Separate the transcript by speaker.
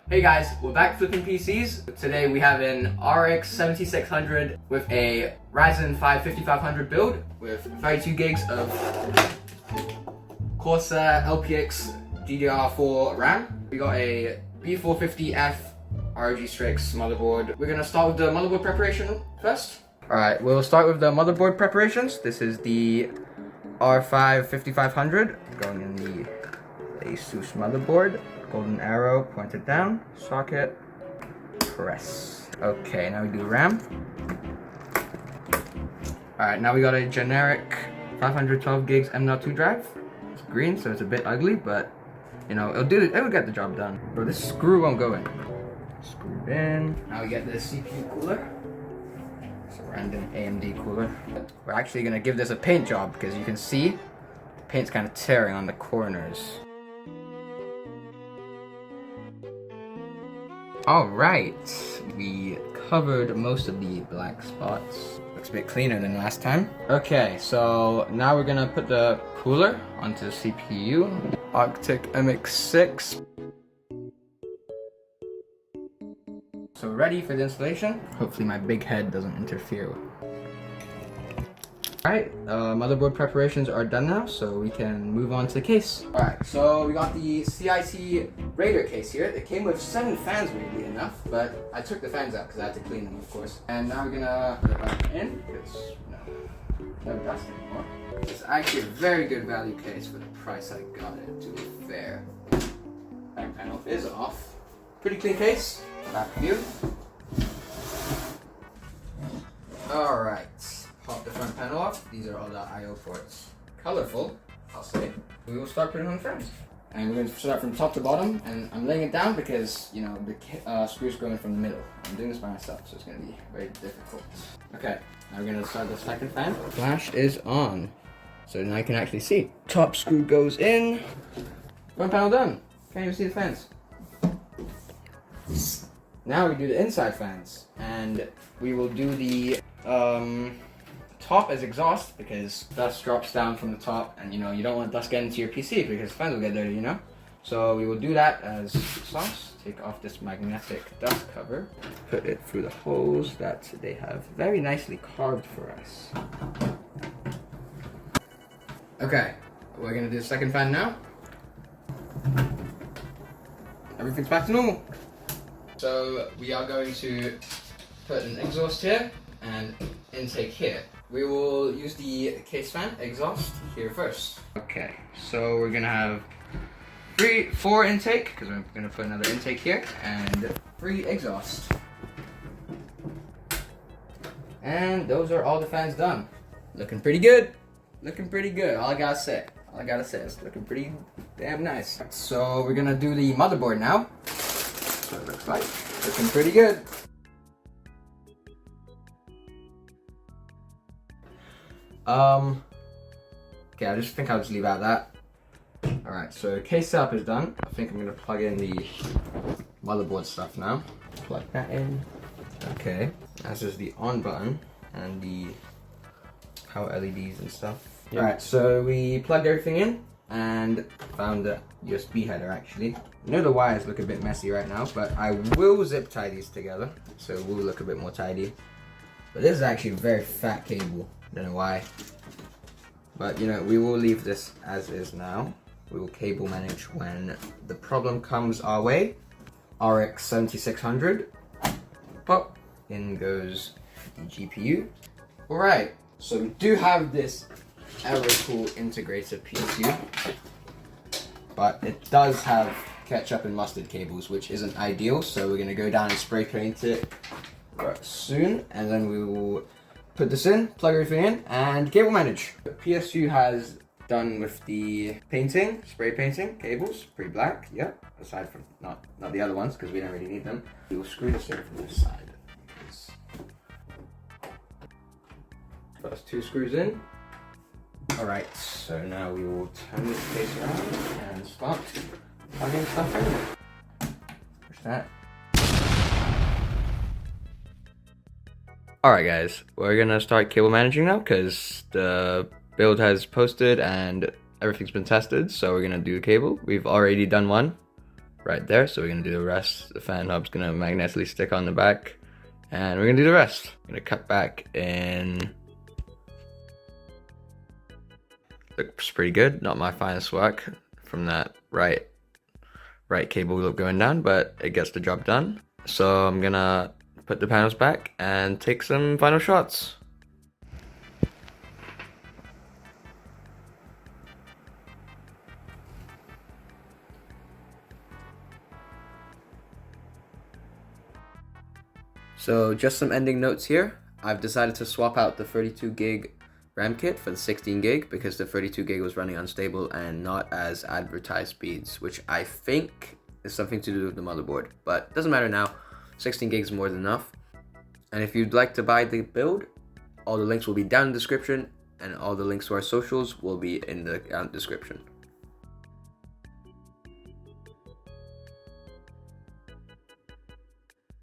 Speaker 1: Hey guys, we're back flipping PCs. Today we have an RX 7600 with a Ryzen 5 5500 build with 32 gigs of Corsair LPX DDR4 RAM. We got a B450F ROG Strix motherboard. We're gonna start with the motherboard preparation first. Alright, we'll start with the motherboard preparations. This is the R5 5500 going in the ASUS motherboard. Golden arrow pointed down, socket, press. Okay, now we do RAM. Alright, now we got a generic 512 gigs M.2 drive. It's green, so it's a bit ugly, but you know, it'll get the job done. Bro, this screw won't go in. Screwed in. Now we get the CPU cooler. It's a random AMD cooler. We're actually gonna give this a paint job because you can see the paint's kind of tearing on the corners. Alright, we covered most of the black spots. Looks a bit cleaner than last time. Okay, so now we're gonna put the cooler onto the CPU. Arctic MX6. So ready for the installation. Hopefully my big head doesn't interfere. Alright, motherboard preparations are done now, so we can move on to the case. Alright, so we got the CIT Raider case here. It came with 7 fans, weirdly enough, but I took the fans out because I had to clean them, of course. And now we're gonna put it back in, because, you know, no dust anymore. It's actually a very good value case for the price I got it, to be fair. Back panel is off. Pretty clean case. Back view. Alright. Pop the front panel off. These are all the I/O ports. Colorful, I'll say. We will start putting on the fans. And we're going to start from top to bottom, and I'm laying it down because, you know, the screws going from the middle. I'm doing this by myself, so it's going to be very difficult. Okay, now we're going to start the second fan. Flash is on, so now you can actually see. Top screw goes in. Front panel done. Can't even see the fans. Now we do the inside fans, and we will do the top as exhaust because dust drops down from the top, and you know you don't want dust getting into your PC because fans will get dirty, you know. So we will do that as exhaust. Take off this magnetic dust cover, put it through the holes that they have very nicely carved for us. Okay, we're gonna do the second fan now. Everything's back to normal. So we are going to put an exhaust here and intake here. We will use the case fan exhaust here first. Okay, so we're gonna have 4 intake, because I'm gonna put another intake here, and 3 exhaust. And those are all the fans done. Looking pretty good. Looking pretty good, all I gotta say. All I gotta say is looking pretty damn nice. So we're gonna do the motherboard now. That's what it looks like. Looking pretty good. Okay, I just think I'll just leave out that. Alright, so case setup is done. I think I'm gonna plug in the motherboard stuff now. Plug that in. Okay, as is the on button and the power LEDs and stuff. Yep. Alright, so we plugged everything in and found the USB header actually. I know the wires look a bit messy right now, but I will zip tie these together, so it will look a bit more tidy. But this is actually a very fat cable. Don't know why. But you know, we will leave this as is now. We will cable manage when the problem comes our way. RX 7600. Pop. In goes the GPU. Alright, so we do have this Evercool integrated PSU. But it does have ketchup and mustard cables, which isn't ideal. So we're going to go down and spray paint it soon. And then we will put this in, plug everything in, and cable manage. The PSU has done with the painting, spray painting, cables, pretty black, yeah. Aside from not the other ones, because we don't really need them. We will screw this in from this side. First 2 screws in. Alright, so now we will turn this case around and start plugging stuff in. Push that. Alright guys, we're gonna start cable managing now because the build has posted and everything's been tested, so we're gonna do the cable. We've already done one. right there. So we're gonna do the rest. The fan knob's gonna magnetically stick on the back, and we're gonna do the rest. I'm gonna cut back in. Looks pretty good. Not my finest work from that right cable loop going down, but it gets the job done. So I'm gonna put the panels back and take some final shots. So just some ending notes here. I've decided to swap out the 32 gig RAM kit for the 16 gig because the 32 gig was running unstable and not as advertised speeds, which I think is something to do with the motherboard, but doesn't matter now. 16 gigs is more than enough. And if you'd like to buy the build, all the links will be down in the description, and all the links to our socials will be in the description.